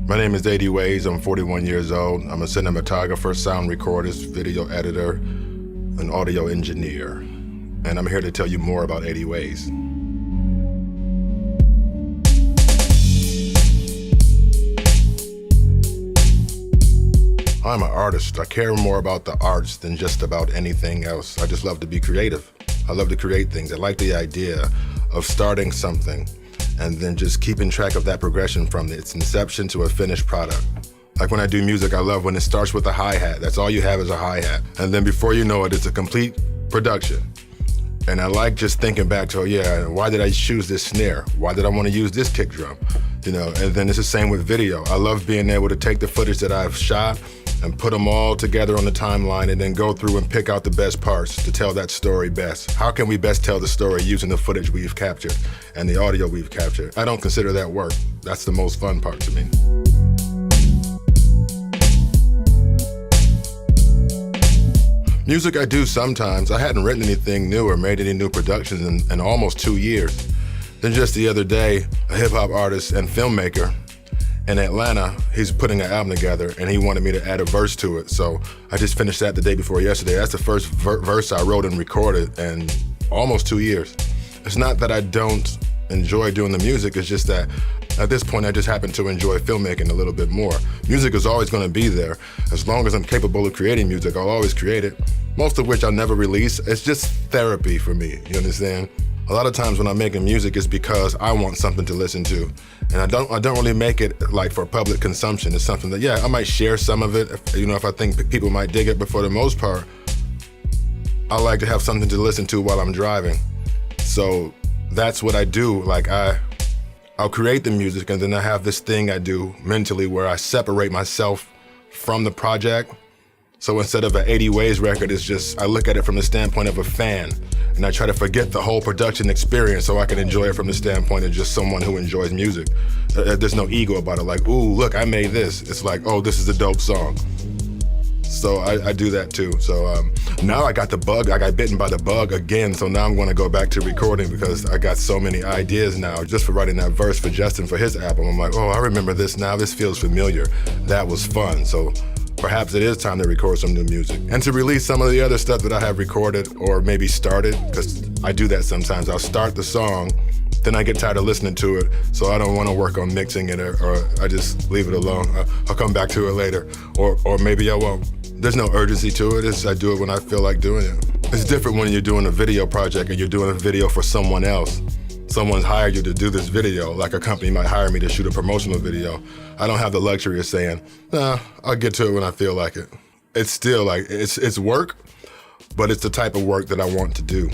My name is 80 Ways. I'm 41 years old. I'm a cinematographer, sound recordist, video editor, an audio engineer. And I'm here to tell you more about 80 Ways. I'm an artist. I care more about the arts than just about anything else. I just love to be creative. I love to create things. I like the idea of starting something and then just keeping track of that progression from its inception to a finished product. Like when I do music, I love when it starts with a hi-hat. That's all you have is a hi-hat. And then before you know it, it's a complete production. And I like just thinking back to, why did I choose this snare? Why did I want to use this kick drum? And then it's the same with video. I love being able to take the footage that I've shot and put them all together on the timeline and then go through and pick out the best parts to tell that story best. How can we best tell the story using the footage we've captured and the audio we've captured? I don't consider that work. That's the most fun part to me. Music I do sometimes. I hadn't written anything new or made any new productions in almost 2 years. Then just the other day, a hip hop artist and filmmaker in Atlanta, he's putting an album together and he wanted me to add a verse to it. So I just finished that the day before yesterday. That's the first verse I wrote and recorded in almost 2 years. It's not that I don't enjoy doing the music, it's just that at this point I just happen to enjoy filmmaking a little bit more. Music is always gonna be there. As long as I'm capable of creating music, I'll always create it. Most of which I'll never release. It's just therapy for me, you understand? A lot of times when I'm making music, it's because I want something to listen to. And I don't really make it like for public consumption. It's something that, I might share some of it, if I think people might dig it, but for the most part, I like to have something to listen to while I'm driving. So that's what I do. Like I'll create the music and then I have this thing I do mentally where I separate myself from the project. So instead of an 80 Ways record, it's just, I look at it from the standpoint of a fan. And I try to forget the whole production experience so I can enjoy it from the standpoint of just someone who enjoys music. There's no ego about it, like, ooh, look, I made this. It's like, oh, this is a dope song. So I do that too. So now I got the bug, I got bitten by the bug again, so now I'm gonna go back to recording because I got so many ideas now just for writing that verse for Justin for his album. I'm like, oh, I remember this now, this feels familiar. That was fun. So perhaps it is time to record some new music and to release some of the other stuff that I have recorded or maybe started, because I do that sometimes. I'll start the song, then I get tired of listening to it, so I don't want to work on mixing it or I just leave it alone. I'll come back to it later, or maybe I won't. There's no urgency to it. I do it when I feel like doing it. It's different when you're doing a video project and you're doing a video for someone else. Someone's hired you to do this video, like a company might hire me to shoot a promotional video. I don't have the luxury of saying, nah, I'll get to it when I feel like it. It's still like, it's work, but it's the type of work that I want to do.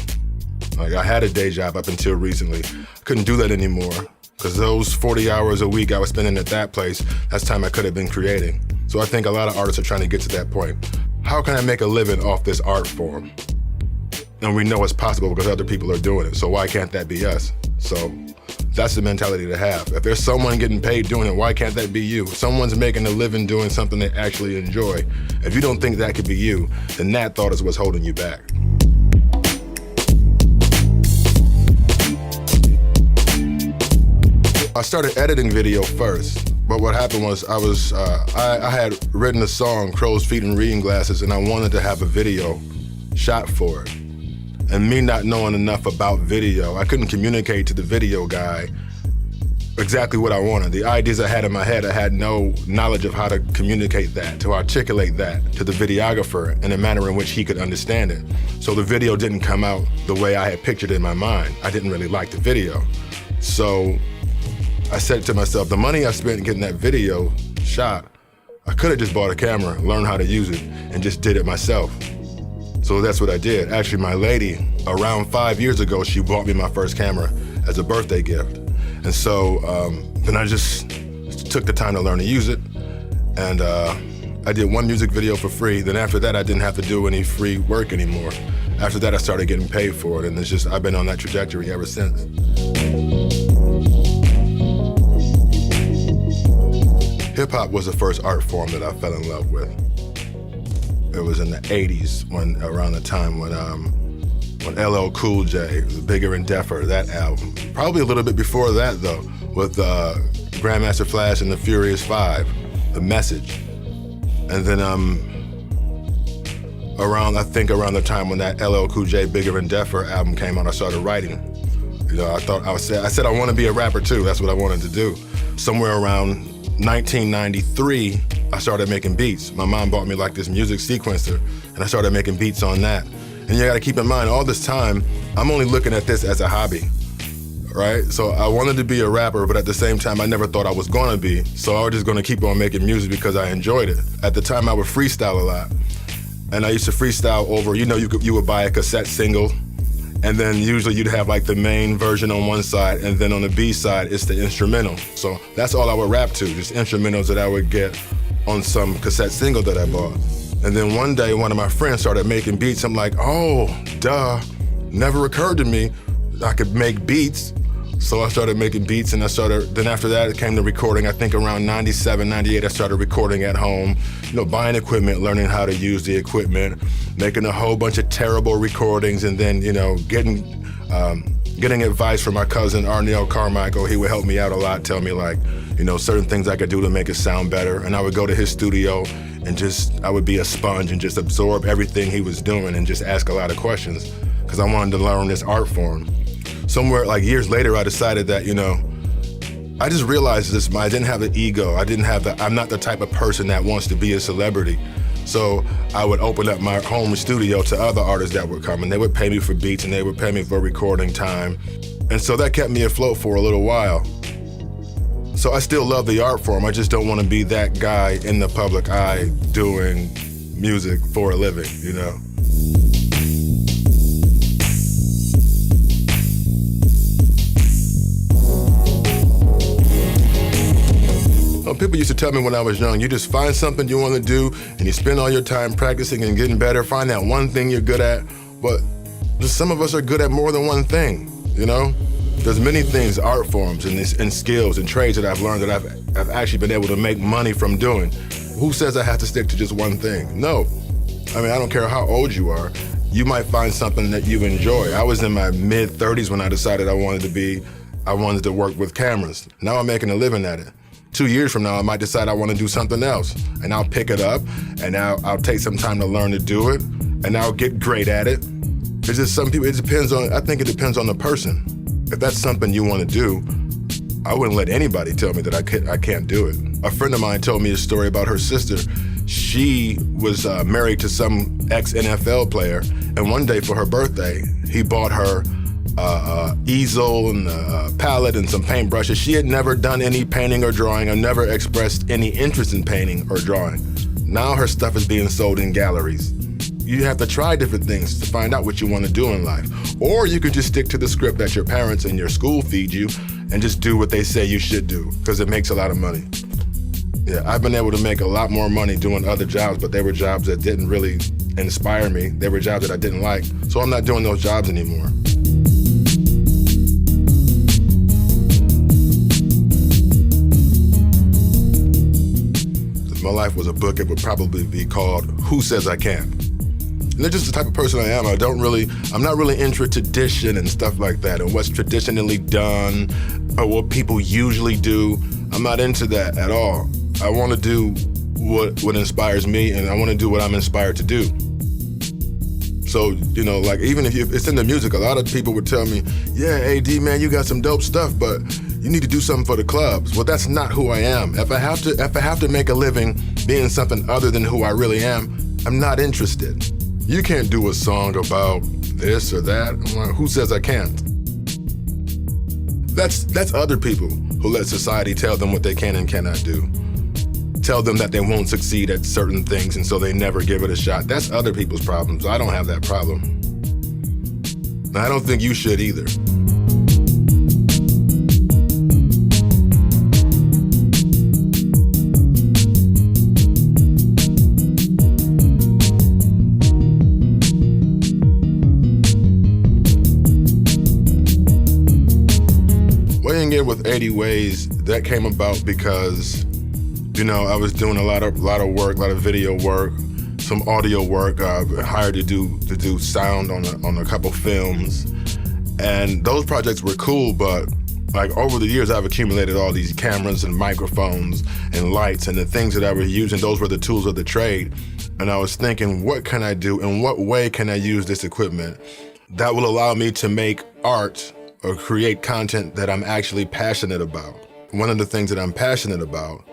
Like I had a day job up until recently. I couldn't do that anymore because those 40 hours a week I was spending at that place, that's time I could have been creating. So I think a lot of artists are trying to get to that point. How can I make a living off this art form? And we know it's possible because other people are doing it, so why can't that be us? So that's the mentality to have. If there's someone getting paid doing it, why can't that be you? If someone's making a living doing something they actually enjoy, if you don't think that could be you, then that thought is what's holding you back. I started editing video first, but what happened was I had written a song, Crow's Feet and Reading Glasses, and I wanted to have a video shot for it. And me not knowing enough about video, I couldn't communicate to the video guy exactly what I wanted. The ideas I had in my head, I had no knowledge of how to communicate that, to articulate that to the videographer in a manner in which he could understand it. So the video didn't come out the way I had pictured it in my mind. I didn't really like the video. So I said to myself, the money I spent getting that video shot, I could have just bought a camera, learned how to use it, and just did it myself. So that's what I did. Actually, my lady, around 5 years ago, she bought me my first camera as a birthday gift. And so then I just took the time to learn to use it. And I did one music video for free. Then after that, I didn't have to do any free work anymore. After that, I started getting paid for it. And it's just, I've been on that trajectory ever since. Hip hop was the first art form that I fell in love with. It was in the 80s, around the time when LL Cool J, Bigger and Deffer, that album. Probably a little bit before that though, with Grandmaster Flash and the Furious Five, The Message. And then around the time when that LL Cool J Bigger and Deffer album came out, I started writing. You know, I said I want to be a rapper too. That's what I wanted to do. Somewhere around 1993, I started making beats. My mom bought me like this music sequencer, and I started making beats on that. And you gotta keep in mind, all this time, I'm only looking at this as a hobby, right? So I wanted to be a rapper, but at the same time, I never thought I was gonna be. So I was just gonna keep on making music because I enjoyed it. At the time, I would freestyle a lot. And I used to freestyle over, you would buy a cassette single, and then usually you'd have like the main version on one side, and then on the B side, it's the instrumental. So that's all I would rap to, just instrumentals that I would get on some cassette single that I bought. And then one day, one of my friends started making beats. I'm like, oh, duh, never occurred to me I could make beats. So I started making beats, and then after that, it came to recording. I think around 97, 98, I started recording at home, buying equipment, learning how to use the equipment, making a whole bunch of terrible recordings, and then, getting advice from my cousin, Arnell Carmichael. He would help me out a lot, tell me certain things I could do to make it sound better. And I would go to his studio and I would be a sponge and just absorb everything he was doing and just ask a lot of questions because I wanted to learn this art form. Somewhere like years later, I decided that, I just realized this, I didn't have the ego. I'm not the type of person that wants to be a celebrity. So I would open up my home studio to other artists that would come, and they would pay me for beats and they would pay me for recording time. And so that kept me afloat for a little while. So I still love the art form. I just don't want to be that guy in the public eye doing music for a living, People used to tell me when I was young, you just find something you want to do and you spend all your time practicing and getting better, find that one thing you're good at. But some of us are good at more than one thing, There's many things, art forms and skills and trades that I've learned that I've actually been able to make money from doing. Who says I have to stick to just one thing? No. I don't care how old you are. You might find something that you enjoy. I was in my mid-30s when I decided I wanted to work with cameras. Now I'm making a living at it. 2 years from now, I might decide I want to do something else, and I'll pick it up, and I'll take some time to learn to do it, and I'll get great at it. It's just some people, I think it depends on the person. If that's something you want to do, I wouldn't let anybody tell me that I can't do it. A friend of mine told me a story about her sister. She was married to some ex-NFL player, and one day for her birthday, he bought her easel and a palette and some paintbrushes. She had never done any painting or drawing or never expressed any interest in painting or drawing. Now her stuff is being sold in galleries. You have to try different things to find out what you want to do in life. Or you can just stick to the script that your parents and your school feed you and just do what they say you should do because it makes a lot of money. Yeah, I've been able to make a lot more money doing other jobs, but they were jobs that didn't really inspire me. They were jobs that I didn't like. So I'm not doing those jobs anymore. My life was a book, it would probably be called Who Says I Can't? And that's just the type of person I am. I'm not really into tradition and stuff like that and what's traditionally done or what people usually do. I'm not into that at all. I want to do what inspires me, and I want to do what I'm inspired to do. So, even if it's in the music, a lot of people would tell me, yeah, AD, man, you got some dope stuff, but you need to do something for the clubs. Well, that's not who I am. If I have to make a living being something other than who I really am, I'm not interested. You can't do a song about this or that. I'm like, who says I can't? That's other people who let society tell them what they can and cannot do. Tell them that they won't succeed at certain things, and so they never give it a shot. That's other people's problems. I don't have that problem. And I don't think you should either. Weighing in with 80 Ways, that came about because I was doing a lot of work, a lot of video work, some audio work. Hired to do sound on a couple films, and those projects were cool. But Like over the years, I've accumulated all these cameras and microphones and lights and the things that I was using. Those were the tools of the trade. And I was thinking, what can I do? In what way can I use this equipment that will allow me to make art or create content that I'm actually passionate about? One of the things that I'm passionate about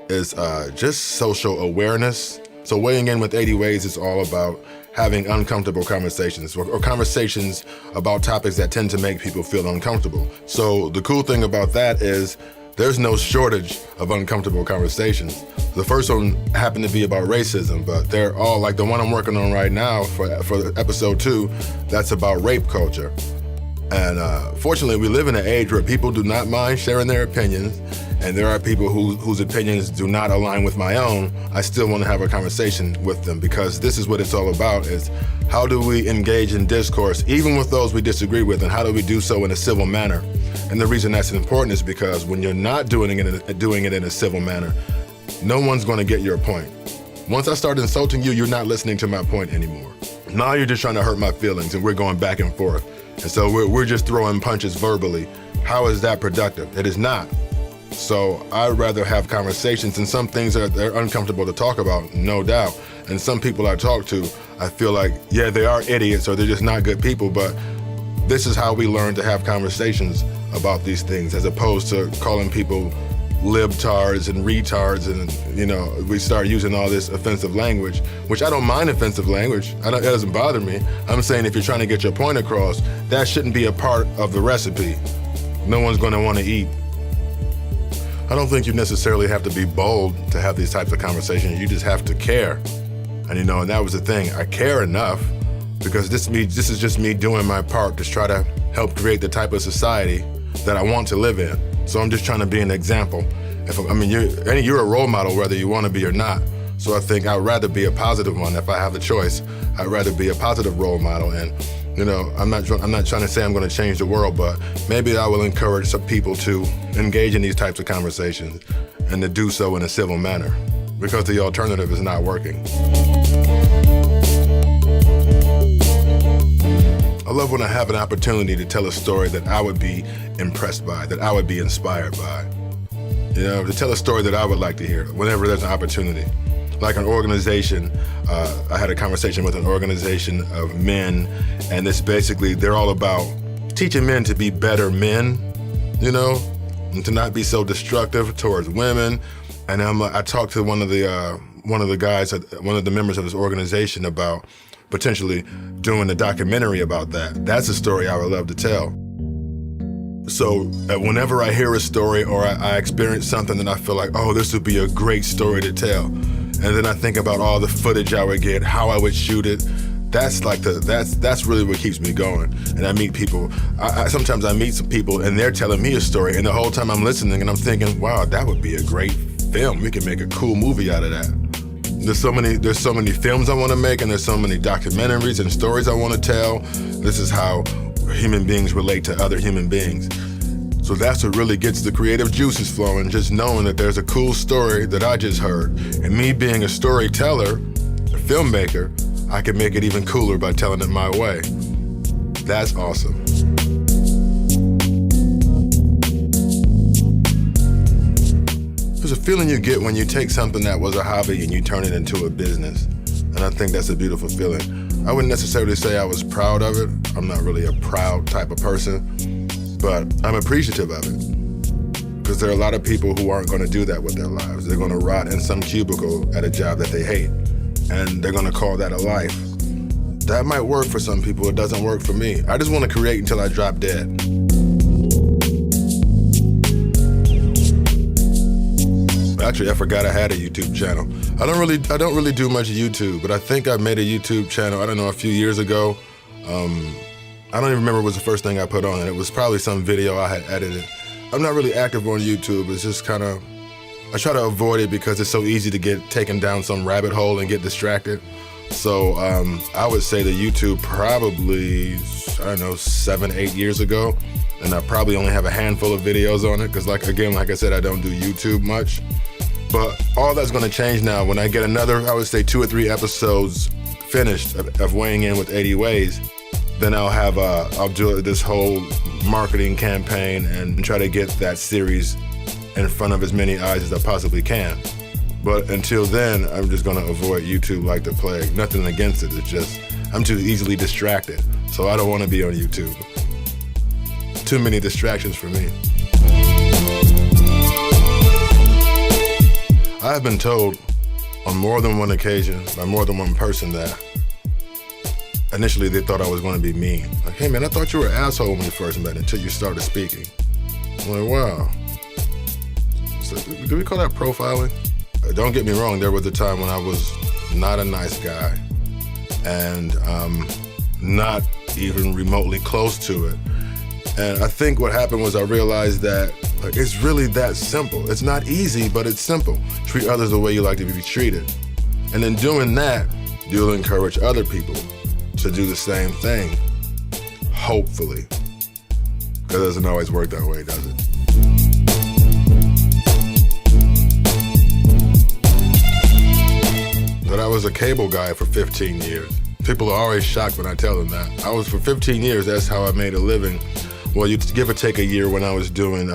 is just social awareness. So weighing in with 80 Ways is all about having uncomfortable conversations or conversations about topics that tend to make people feel uncomfortable. So the cool thing about that is there's no shortage of uncomfortable conversations. The first one happened to be about racism, but they're all like the one I'm working on right now for episode 2, that's about rape culture. And fortunately, we live in an age where people do not mind sharing their opinions, and there are people whose opinions do not align with my own. I still want to have a conversation with them because this is what it's all about, is how do we engage in discourse, even with those we disagree with, and how do we do so in a civil manner? And the reason that's important is because when you're not doing it in a civil manner, no one's going to get your point. Once I start insulting you, you're not listening to my point anymore. Now you're just trying to hurt my feelings, and we're going back and forth. And so we're just throwing punches verbally. How is that productive? It is not. So I'd rather have conversations, and some things they're uncomfortable to talk about, no doubt. And some people I talk to, I feel like, yeah, they are idiots or they're just not good people, but this is how we learn to have conversations about these things, as opposed to calling people libtards and retards, and we start using all this offensive language, which I don't mind offensive language. It doesn't bother me. I'm saying if you're trying to get your point across, that shouldn't be a part of the recipe. No one's going to want to eat. I don't think you necessarily have to be bold to have these types of conversations. You just have to care. And and that was the thing. I care enough because this is just me doing my part to try to help create the type of society that I want to live in. So I'm just trying to be an example. You're a role model whether you want to be or not. So I think I'd rather be a positive one if I have the choice. I'd rather be a positive role model. And I'm not trying to say I'm going to change the world, but maybe I will encourage some people to engage in these types of conversations and to do so in a civil manner, because the alternative is not working. I love when I have an opportunity to tell a story that I would be impressed by, that I would be inspired by. To tell a story that I would like to hear whenever there's an opportunity. Like an organization, I had a conversation with an organization of men, and it's basically, they're all about teaching men to be better men, and to not be so destructive towards women. And I talked to one of the guys, one of the members of this organization, about potentially doing a documentary about that. That's a story I would love to tell. So whenever I hear a story or I experience something that I feel like, oh, this would be a great story to tell, and then I think about all the footage I would get, how I would shoot it, that's really what keeps me going. And I meet people. Sometimes I meet some people and they're telling me a story, and the whole time I'm listening and I'm thinking, wow, that would be a great film. We can make a cool movie out of that. There's so many films I want to make, and there's so many documentaries and stories I want to tell. This is how human beings relate to other human beings. So that's what really gets the creative juices flowing, just knowing that there's a cool story that I just heard. And me being a storyteller, a filmmaker, I can make it even cooler by telling it my way. That's awesome. There's a feeling you get when you take something that was a hobby and you turn it into a business. And I think that's a beautiful feeling. I wouldn't necessarily say I was proud of it. I'm not really a proud type of person, but I'm appreciative of it. Because there are a lot of people who aren't going to do that with their lives. They're going to rot in some cubicle at a job that they hate, and they're going to call that a life. That might work for some people. It doesn't work for me. I just want to create until I drop dead. Actually, I forgot I had a YouTube channel. I don't really do much YouTube, but I think I made a YouTube channel, I don't know, a few years ago. I don't even remember what was the first thing I put on it. It was probably some video I had edited. I'm not really active on YouTube. It's just kind of, I try to avoid it because it's so easy to get taken down some rabbit hole and get distracted. So I would say that YouTube probably, 7-8 years ago, and I probably only have a handful of videos on it because like I said, I don't do YouTube much. But all that's going to change now when I get another, I would say 2 or 3 episodes finished of weighing in with 80 Ways. then I'll do this whole marketing campaign and try to get that series in front of as many eyes as I possibly can. But until then, I'm just gonna avoid YouTube like the plague. Nothing against it, it's just I'm too easily distracted, so I don't wanna be on YouTube. Too many distractions for me. I have been told on more than one occasion by more than one person that initially they thought I was gonna be mean. Like, hey man, I thought you were an asshole when we first met until you started speaking. I'm like, wow. So, do we call that profiling? Don't get me wrong, there was a time when I was not a nice guy and not even remotely close to it. And I think what happened was I realized that it's really that simple. It's not easy, but it's simple. Treat others the way you like to be treated. And in doing that, you'll encourage other people to do the same thing, hopefully. Because it doesn't always work that way, does it? But I was a cable guy for 15 years. People are always shocked when I tell them that. For 15 years, that's how I made a living. Well, you give or take a year when I was doing,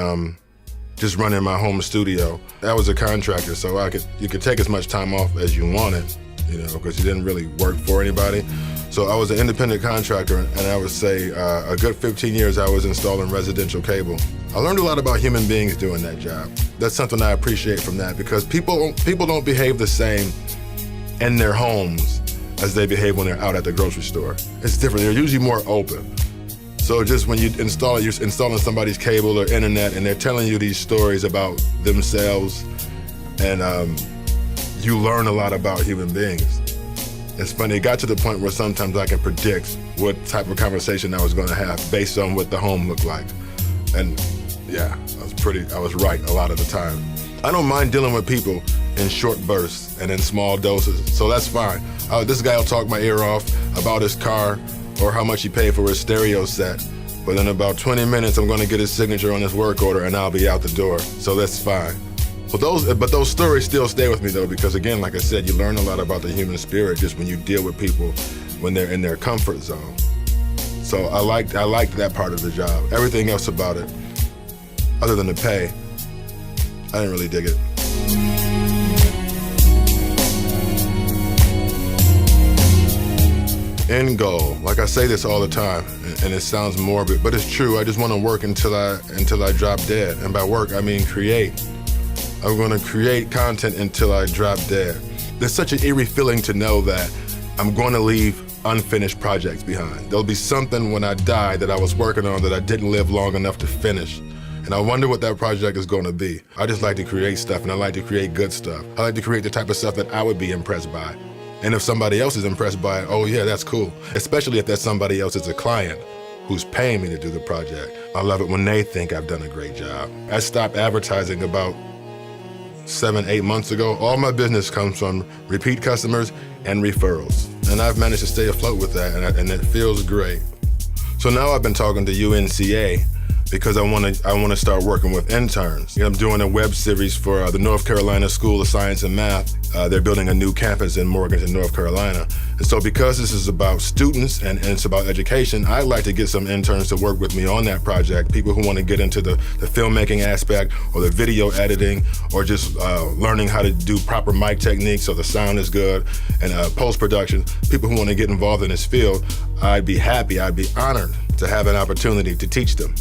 just running my home studio. I was a contractor, so you could take as much time off as you wanted, because you didn't really work for anybody. So I was an independent contractor, and I would say a good 15 years I was installing residential cable. I learned a lot about human beings doing that job. That's something I appreciate from that, because people don't behave the same in their homes as they behave when they're out at the grocery store. It's different. They're usually more open. So just when you install it, you're installing somebody's cable or internet, and they're telling you these stories about themselves, and you learn a lot about human beings. It's funny, it got to the point where sometimes I can predict what type of conversation I was gonna have based on what the home looked like. And yeah, I was right a lot of the time. I don't mind dealing with people in short bursts and in small doses, so that's fine. This guy will talk my ear off about his car or how much he paid for his stereo set, but in about 20 minutes I'm gonna get his signature on his work order and I'll be out the door, so that's fine. But those stories still stay with me though, because again, like I said, you learn a lot about the human spirit just when you deal with people when they're in their comfort zone. So I liked that part of the job. Everything else about it, other than the pay, I didn't really dig it. End goal. Like I say this all the time, and it sounds morbid, but it's true. I just want to work until I drop dead. And by work, I mean create. I'm going to create content until I drop dead. There's such an eerie feeling to know that I'm going to leave unfinished projects behind. There'll be something when I die that I was working on that I didn't live long enough to finish. And I wonder what that project is going to be. I just like to create stuff, and I like to create good stuff. I like to create the type of stuff that I would be impressed by. And if somebody else is impressed by it, oh yeah, that's cool. Especially if that somebody else is a client who's paying me to do the project. I love it when they think I've done a great job. I stopped advertising about 7-8 months ago. All my business comes from repeat customers and referrals. And I've managed to stay afloat with that, and it feels great. So now I've been talking to UNCA because I want to start working with interns. I'm doing a web series for the North Carolina School of Science and Math. They're building a new campus in Morganton, North Carolina. And so because this is about students and it's about education, I'd like to get some interns to work with me on that project, people who want to get into the filmmaking aspect or the video editing or just learning how to do proper mic techniques so the sound is good, and post-production, people who want to get involved in this field. I'd be happy, I'd be honored to have an opportunity to teach them.